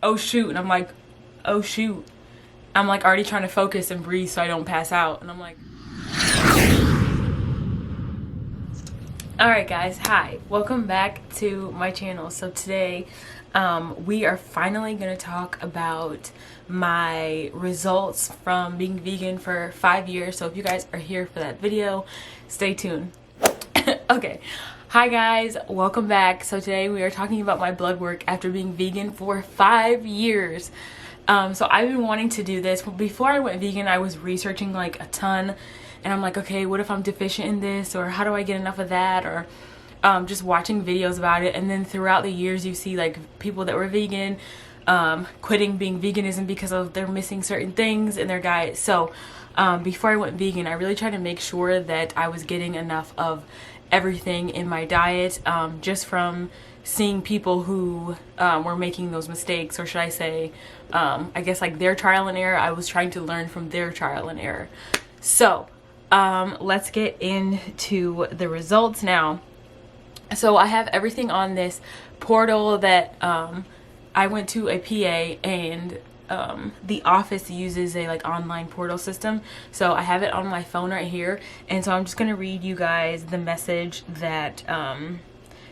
oh shoot, and I'm like, oh shoot. I'm like already trying to focus and breathe so I don't pass out, and I'm like, alright guys, hi, welcome back to my channel. So today we are finally going to talk about my results from being vegan for 5 years. So if you guys are here for that video, stay tuned. Okay, hi guys, welcome back. So today we are talking about my blood work after being vegan for 5 years. So I've been wanting to do this. Before I went vegan, I was researching like a ton, and I'm like, okay, what if I'm deficient in this, or how do I get enough of that, or just watching videos about it. And then throughout the years you see like people that were vegan quitting being veganism because of they're missing certain things in their diet. So before I went vegan, I really tried to make sure that I was getting enough of everything in my diet, just from seeing people who were making those mistakes, or should I say, I guess like their trial and error. I was trying to learn from their trial and error. So let's get into the results now. So I have everything on this portal that I went to a PA, and the office uses a like online portal system. So I have it on my phone right here, and so I'm just gonna read you guys the message that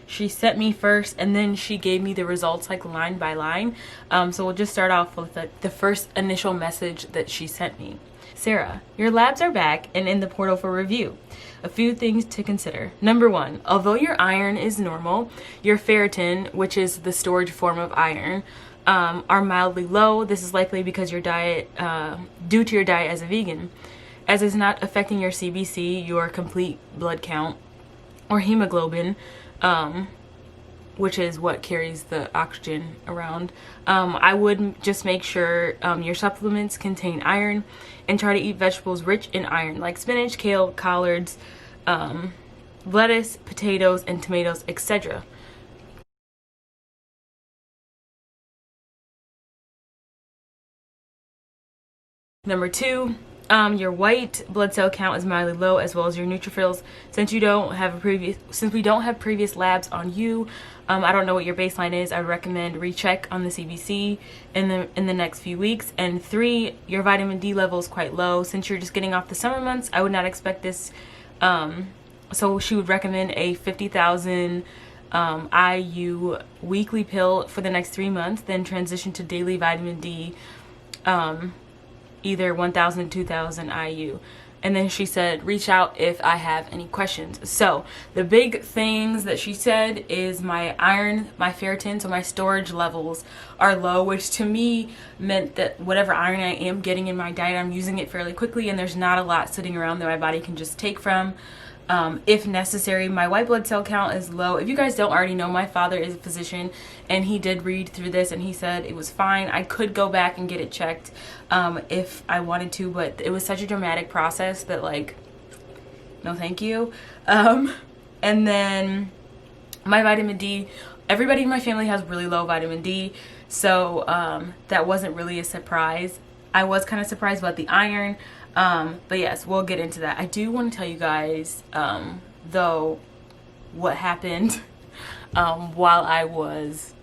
she sent me first, and then she gave me the results like line by line. So we'll just start off with the first initial message that she sent me. Sarah, your labs are back and in the portal for review. A few things to consider. Number 1, although your iron is normal, your ferritin, which is the storage form of iron, are mildly low. This is likely because your diet, due to your diet as a vegan, as is not affecting your CBC, your complete blood count, or hemoglobin, which is what carries the oxygen around. I would just make sure your supplements contain iron, and try to eat vegetables rich in iron like spinach, kale, collards, lettuce, potatoes, and tomatoes, etc. Number 2, your white blood cell count is mildly low, as well as your neutrophils. Since we don't have previous labs on you, I don't know what your baseline is. I would recommend recheck on the CBC in the next few weeks. And 3, your vitamin D level is quite low. Since you're just getting off the summer months, I would not expect this. So she would recommend a 50,000 IU weekly pill for the next 3 months, then transition to daily vitamin D, either 1,000 2,000 IU. And then she said reach out if I have any questions. So the big things that she said is my iron, my ferritin, so my storage levels are low, which to me meant that whatever iron I am getting in my diet, I'm using it fairly quickly, and there's not a lot sitting around that my body can just take from. If necessary. My white blood cell count is low. If you guys don't already know, my father is a physician, and he did read through this, and he said it was fine. I could go back and get it checked if I wanted to, but it was such a dramatic process that, like, no thank you. And then my vitamin D, everybody in my family has really low vitamin D, so that wasn't really a surprise. I was kind of surprised about the iron, but yes, we'll get into that. I do want to tell you guys, though, what happened while I was,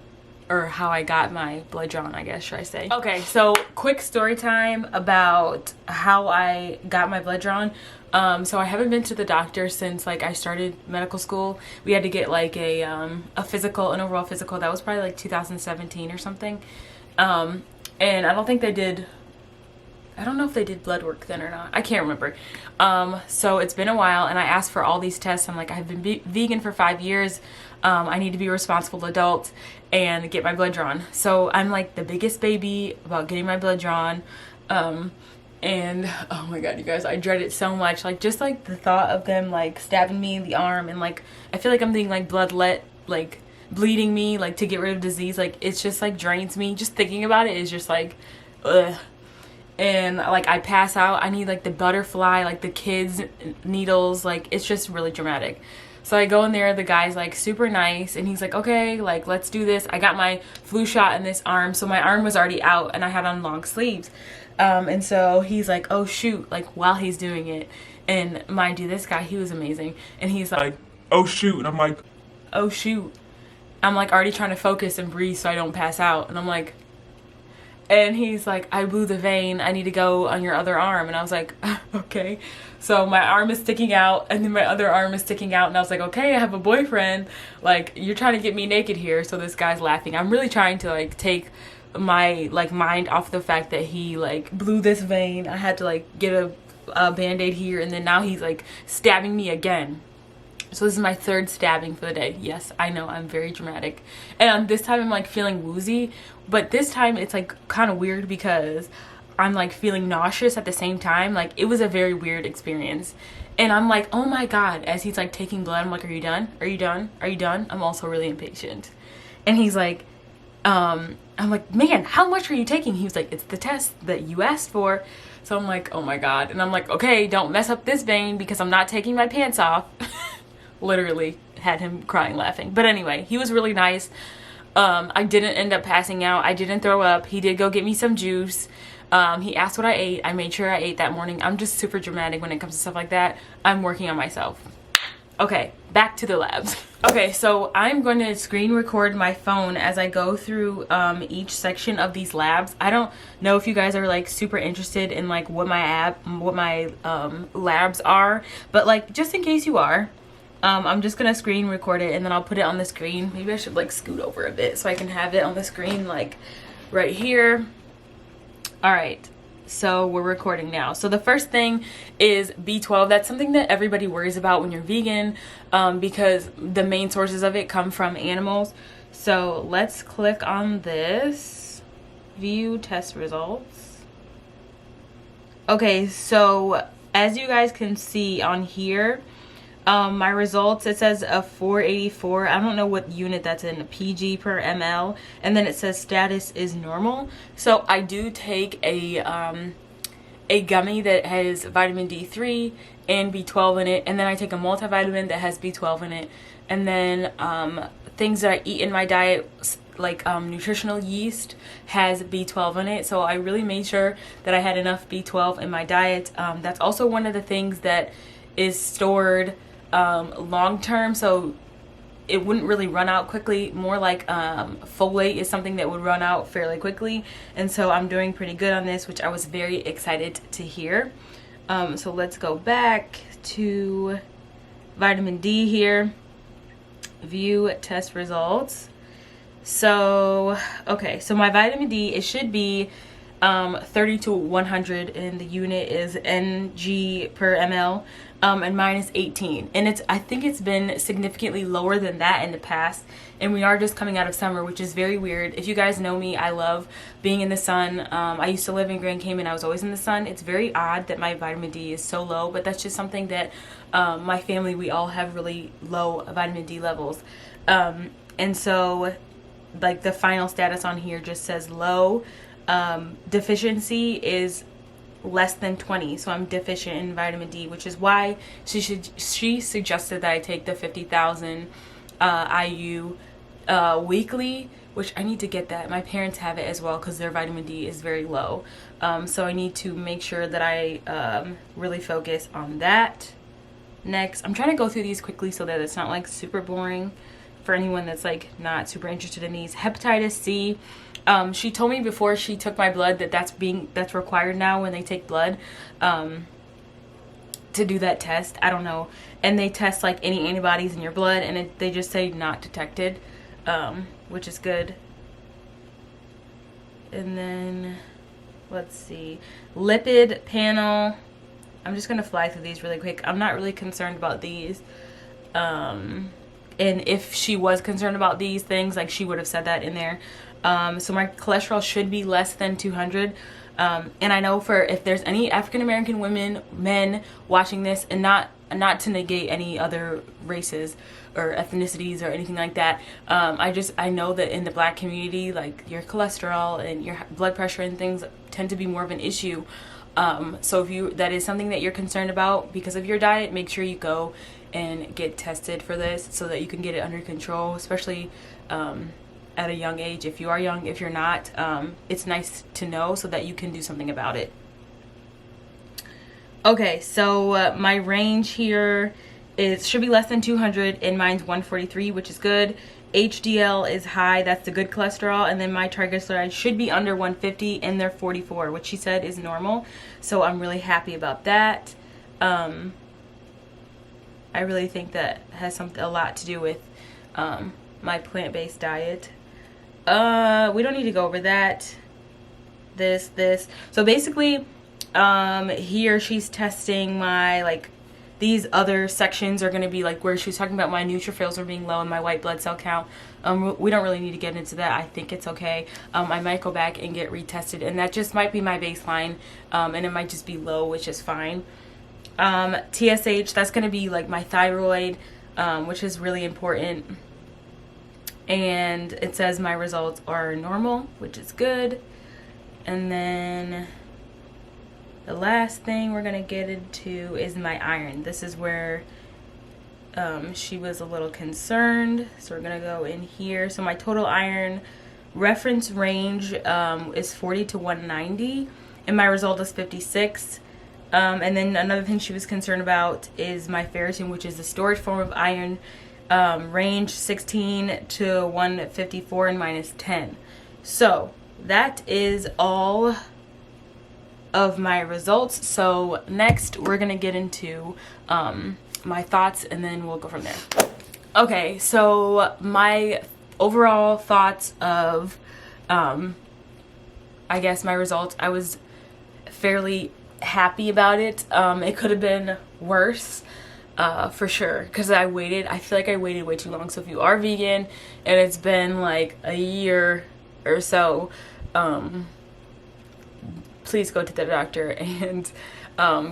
or how I got my blood drawn, I guess, should I say. Okay, so quick story time about how I got my blood drawn. So I haven't been to the doctor since like I started medical school. We had to get like a physical, an overall physical. That was probably like 2017 or something. And I don't think they did, I don't know if they did blood work then or not. I can't remember. So it's been a while, and I asked for all these tests. I'm like, I've been vegan for 5 years. I need to be a responsible adult and get my blood drawn. So I'm like the biggest baby about getting my blood drawn. And oh my god, you guys, I dread it so much. Like, just like the thought of them like stabbing me in the arm, and like I feel like I'm being like like bleeding me, like to get rid of disease. Like, it's just like drains me. Just thinking about it is just like ugh. And like I pass out. I need like the butterfly, like the kids needles. Like, it's just really dramatic. So I go in there, the guy's like super nice, and he's like, okay, like let's do this. I got my flu shot in this arm, so my arm was already out, and I had on long sleeves. And so he's like, oh shoot, like while he's doing it. And mind you, this guy, he was amazing. And he's like, oh shoot. And I'm like, oh shoot. I'm like already trying to focus and breathe so I don't pass out. And I'm like, And he's like, I blew the vein, I need to go on your other arm. And I was like, okay. So my arm is sticking out, and then my other arm is sticking out, and I was like, okay, I have a boyfriend, like, you're trying to get me naked here. So this guy's laughing. I'm really trying to like take my like mind off the fact that he like blew this vein. I had to like get a band-aid here, and then now he's like stabbing me again. So this is my third stabbing for the day. Yes, I know, I'm very dramatic. And this time I'm like feeling woozy, but this time it's like kind of weird because I'm like feeling nauseous at the same time. Like, it was a very weird experience. And I'm like, oh my God, as he's like taking blood, I'm like, are you done? Are you done? Are you done? I'm also really impatient. And he's like, I'm like, man, how much are you taking? He was like, it's the test that you asked for. So I'm like, oh my God. And I'm like, okay, don't mess up this vein because I'm not taking my pants off. Literally had him crying laughing. But anyway, he was really nice. I didn't end up passing out. I didn't throw up. He did go get me some juice. He asked what I ate. I made sure I ate that morning. I'm just super dramatic when it comes to stuff like that. I'm working on myself. Okay, back to the labs. Okay, so I'm going to screen record my phone as I go through each section of these labs. I don't know if you guys are like super interested in like what my labs are, but like just in case you are, I'm just gonna screen record it and then I'll put it on the screen. Maybe I should like scoot over a bit so I can have it on the screen like right here. All right, so we're recording now. So the first thing is B12. That's something that everybody worries about when you're vegan, because the main sources of it come from animals. So let's click on this, view test results. Okay, so as you guys can see on here, my results, it says a 484. I don't know what unit that's in, PG per ml, and then it says status is normal. So I do take a gummy that has vitamin D3 and B12 in it, and then I take a multivitamin that has B12 in it, and then things that I eat in my diet, like nutritional yeast, has B12 in it. So I really made sure that I had enough B12 in my diet. That's also one of the things that is stored long term, so it wouldn't really run out quickly. More like folate is something that would run out fairly quickly, and so I'm doing pretty good on this, which I was very excited to hear. So let's go back to vitamin D here, view test results. So okay, so my vitamin D, it should be 30 to 100, and the unit is Ng per ml, and mine is 18, and I think it's been significantly lower than that in the past, and we are just coming out of summer, which is very weird. If you guys know me, I love being in the sun. I used to live in Grand Cayman. I was always in the sun. It's very odd that my vitamin D is so low, but that's just something that my family, we all have really low vitamin D levels, and so like the final status on here just says low. Deficiency is less than 20, so I'm deficient in vitamin D, which is why she suggested that I take the 50,000 IU weekly, which I need to get that. My parents have it as well because their vitamin D is very low, so I need to make sure that I really focus on that. Next, I'm trying to go through these quickly so that it's not like super boring for anyone that's like not super interested in these. Hepatitis C. She told me before she took my blood that that's required now when they take blood, to do that test. I don't know. And they test like any antibodies in your blood, and they just say not detected, which is good. And then let's see, lipid panel. I'm just gonna fly through these really quick. I'm not really concerned about these. And if she was concerned about these things, like, she would have said that in there. So my cholesterol should be less than 200. And I know for if there's any African American women, men watching this, and not to negate any other races or ethnicities or anything like that, I know that in the Black community, like, your cholesterol and your blood pressure and things tend to be more of an issue. So if that is something that you're concerned about because of your diet, make sure you go and get tested for this so that you can get it under control, especially at a young age. If you are young, if you're not, it's nice to know so that you can do something about it. Okay, so my range here should be less than 200, and mine's 143, which is good. HDL is high, that's the good cholesterol, and then my triglycerides should be under 150 and they're 44, which she said is normal. So I'm really happy about that. I really think that has a lot to do with my plant-based diet. We don't need to go over that. This. So basically, here she's testing my, like, these other sections are going to be like where she was talking about my neutrophils are being low and my white blood cell count. We don't really need to get into that. I think it's okay. I might go back and get retested, and that just might be my baseline, and it might just be low, which is fine. TSH, that's going to be like my thyroid, which is really important. And it says my results are normal, which is good. And then the last thing we're going to get into is my iron. This is where she was a little concerned. So we're going to go in here. So my total iron reference range is 40 to 190. And my result is 56. And then another thing she was concerned about is my ferritin, which is the storage form of iron, range 16 to 154 and minus 10. So that is all of my results. So next we're gonna get into my thoughts, and then we'll go from there. Okay, so my overall thoughts of I guess my results, I was fairly happy about it. It could have been worse, for sure, because I feel like I waited way too long. So if you are vegan and it's been like a year or so, please go to the doctor and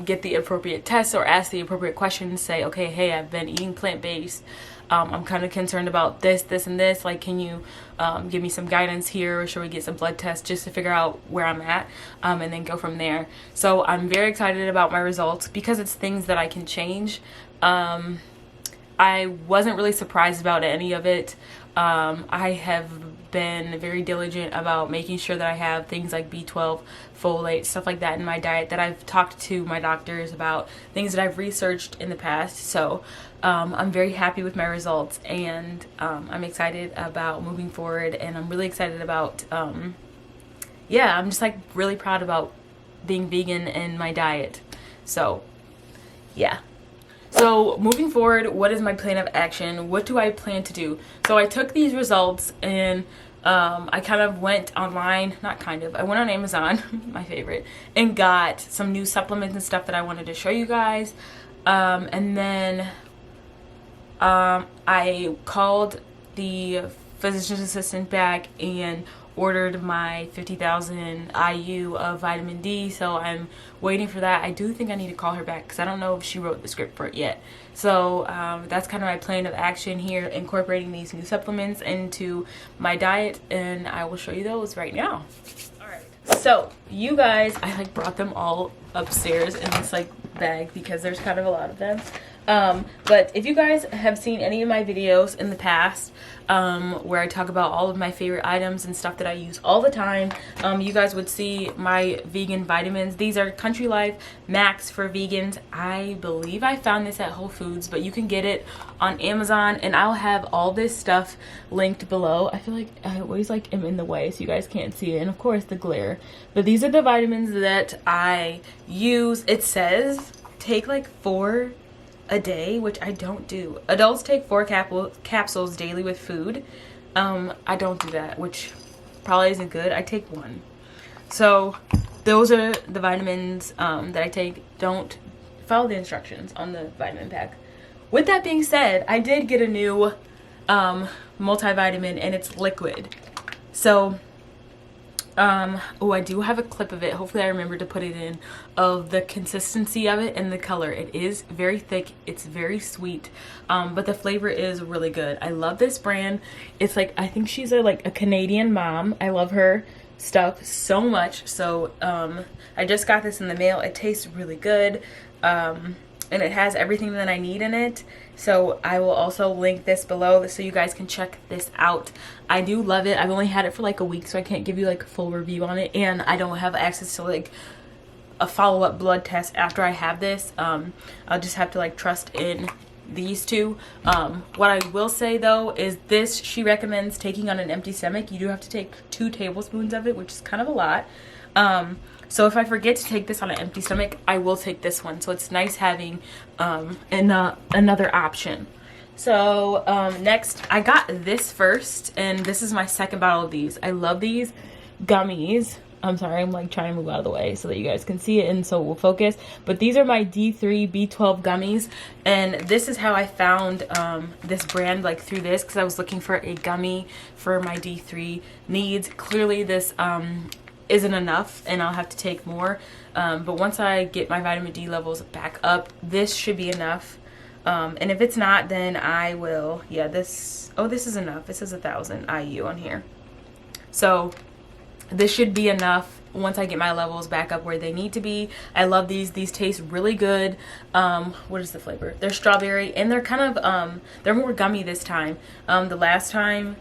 get the appropriate tests or ask the appropriate questions. Say, okay, hey, I've been eating plant-based. I'm kind of concerned about this, and this. Like, can you give me some guidance here, or should we get some blood tests just to figure out where I'm at, and then go from there. So I'm very excited about my results because it's things that I can change. I wasn't really surprised about any of it. I have been very diligent about making sure that I have things like B12, folate, stuff like that in my diet, that I've talked to my doctors about, things that I've researched in the past. So I'm very happy with my results, and I'm excited about moving forward, and I'm really excited about yeah, I'm just like really proud about being vegan and my diet. So yeah. So moving forward, what is my plan of action? What do I plan to do? So I took these results and I kind of went online, I went on Amazon, my favorite, and got some new supplements and stuff that I wanted to show you guys. And then I called the physician's assistant back and ordered my 50,000 IU of vitamin D, so I'm waiting for that. I do think I need to call her back because I don't know if she wrote the script for it yet. So that's kind of my plan of action here, incorporating these new supplements into my diet, and I will show you those right now. Alright, so you guys, I like brought them all upstairs in this like bag because there's kind of a lot of them. But if you guys have seen any of my videos in the past, where I talk about all of my favorite items and stuff that I use all the time, you guys would see my vegan vitamins. These are Country Life Max for vegans. I believe I found this at Whole Foods, but you can get it on Amazon, and I'll have all this stuff linked below. I feel like I always like am in the way so you guys can't see it, and of course the glare. But these are the vitamins that I use. It says take like 4 a day, which I don't do. Adults take 4 capsules daily with food. I don't do that, which probably isn't good. I take 1. So those are the vitamins that I take. Don't follow the instructions on the vitamin pack. With that being said, I did get a new multivitamin, and it's liquid. So oh, I do have a clip of it. Hopefully I remember to put it in, of the consistency of it and the color. It is very thick. It's very sweet, but the flavor is really good. I love this brand. It's like, I think she's like a Canadian mom. I love her stuff so much. So I just got this in the mail. It tastes really good. And it has everything that I need in it. So I will also link this below so you guys can check this out. I do love it. I've only had it for like a week, so I can't give you like a full review on it, and I don't have access to like a follow-up blood test after I have this. I'll just have to like trust in these two. What I will say though is this she recommends taking on an empty stomach. You do have to take 2 tablespoons of it, which is kind of a lot. So if I forget to take this on an empty stomach, I will take this one. So it's nice having another option. So next, I got this first, and this is my second bottle of these. I love these gummies. I'm sorry, I'm like trying to move out of the way so that you guys can see it and so we'll focus. But these are my D3 B12 gummies, and this is how I found this brand, like through this, because I was looking for a gummy for my D3 needs. Clearly this isn't enough and I'll have to take more. But once I get my vitamin D levels back up, this should be enough. And if it's not, then I will, yeah, this is enough. It says 1,000 IU on here. So this should be enough once I get my levels back up where they need to be. I love these. These taste really good. What is the flavor? They're strawberry, and they're kind of, they're more gummy this time. The last time,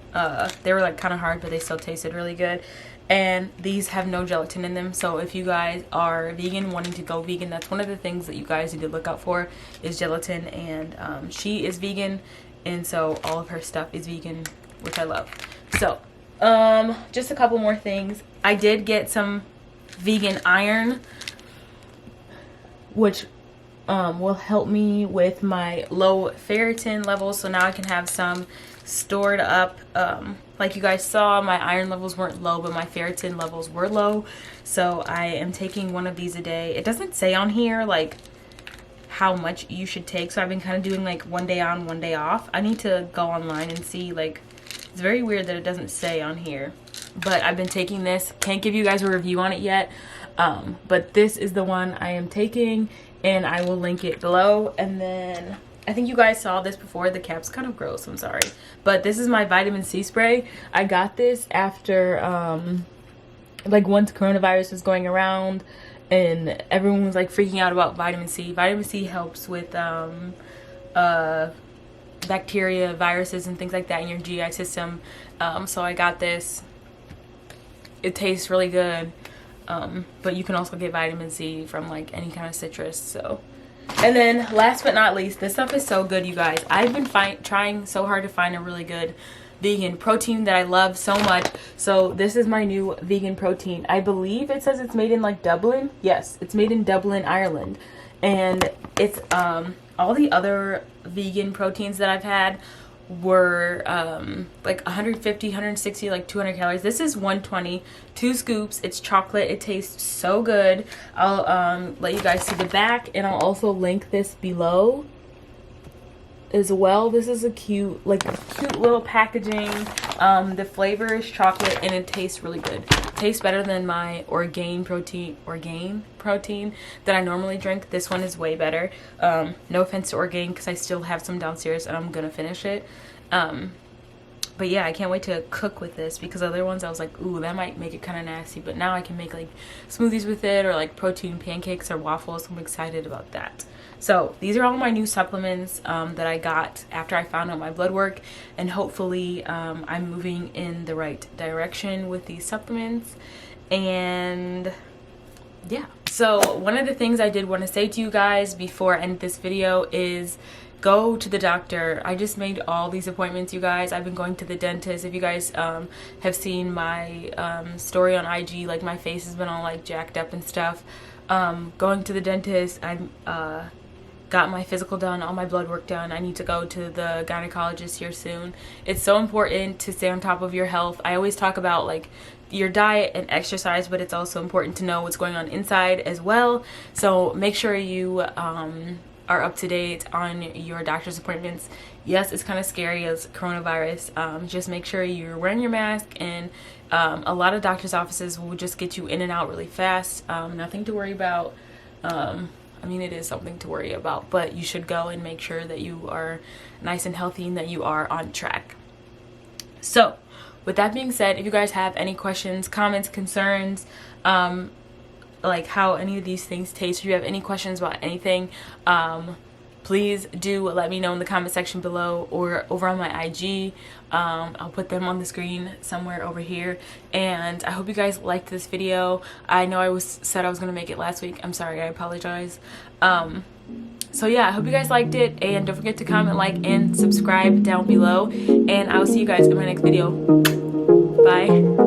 they were like kind of hard, but they still tasted really good. And these have no gelatin in them. So if you guys are vegan, wanting to go vegan, that's one of the things that you guys need to look out for is gelatin. And she is vegan, and so all of her stuff is vegan, which I love. So just a couple more things. I did get some vegan iron, which will help me with my low ferritin levels, so now I can have some stored up. Like you guys saw, my iron levels weren't low, but my ferritin levels were low, so I am taking one of these a day. It doesn't say on here like how much you should take, so I've been kind of doing like 1 day on, 1 day off. I need to go online and see, like, it's very weird that it doesn't say on here, but I've been taking this. Can't give you guys a review on it yet, but this is the one I am taking, and I will link it below. And then I think you guys saw this before. The cap's kind of gross, I'm sorry, but this is my vitamin C spray. I got this after like once coronavirus was going around and everyone was like freaking out about vitamin C. Vitamin C helps with bacteria, viruses, and things like that in your GI system. So I got this. It tastes really good, but you can also get vitamin C from like any kind of citrus. So, and then last but not least, this stuff is so good, you guys. I've been trying so hard to find a really good vegan protein that I love so much. So this is my new vegan protein. I believe it says it's made in like Dublin. Yes, it's made in Dublin, Ireland, and it's all the other vegan proteins that I've had were like 150, 160, like 200 calories. This is 120, 2 scoops. It's chocolate. It tastes so good. I'll let you guys see the back, and I'll also link this below as well. This is a cute little packaging. The flavor is chocolate, and it tastes really good. It tastes better than my Orgain protein that I normally drink. This one is way better. No offense to Orgain, because I still have some downstairs and I'm gonna finish it. But yeah, I can't wait to cook with this, because other ones I was like, ooh, that might make it kind of nasty, but now I can make like smoothies with it, or like protein pancakes or waffles. So I'm excited about that. So these are all my new supplements that I got after I found out my blood work, and hopefully I'm moving in the right direction with these supplements. And yeah, so one of the things I did want to say to you guys before I end this video is go to the doctor. I just made all these appointments, you guys. I've been going to the dentist. If you guys have seen my story on IG, like my face has been all like jacked up and stuff. Going to the dentist. I got my physical done, all my blood work done. I need to go to the gynecologist here soon. It's so important to stay on top of your health. I always talk about like your diet and exercise, but it's also important to know what's going on inside as well. So make sure you are up to date on your doctor's appointments. Yes, it's kind of scary as coronavirus. Just make sure you're wearing your mask, and a lot of doctor's offices will just get you in and out really fast. Nothing to worry about. I mean, it is something to worry about, but you should go and make sure that you are nice and healthy and that you are on track. So with that being said, if you guys have any questions, comments, concerns, like how any of these things taste, if you have any questions about anything, please do let me know in the comment section below or over on my IG. I'll put them on the screen somewhere over here. And I hope you guys liked this video. I know I said I was gonna make it last week. I'm sorry, I apologize. So yeah, I hope you guys liked it, and don't forget to comment, like, and subscribe down below, and I will see you guys in my next video. Bye.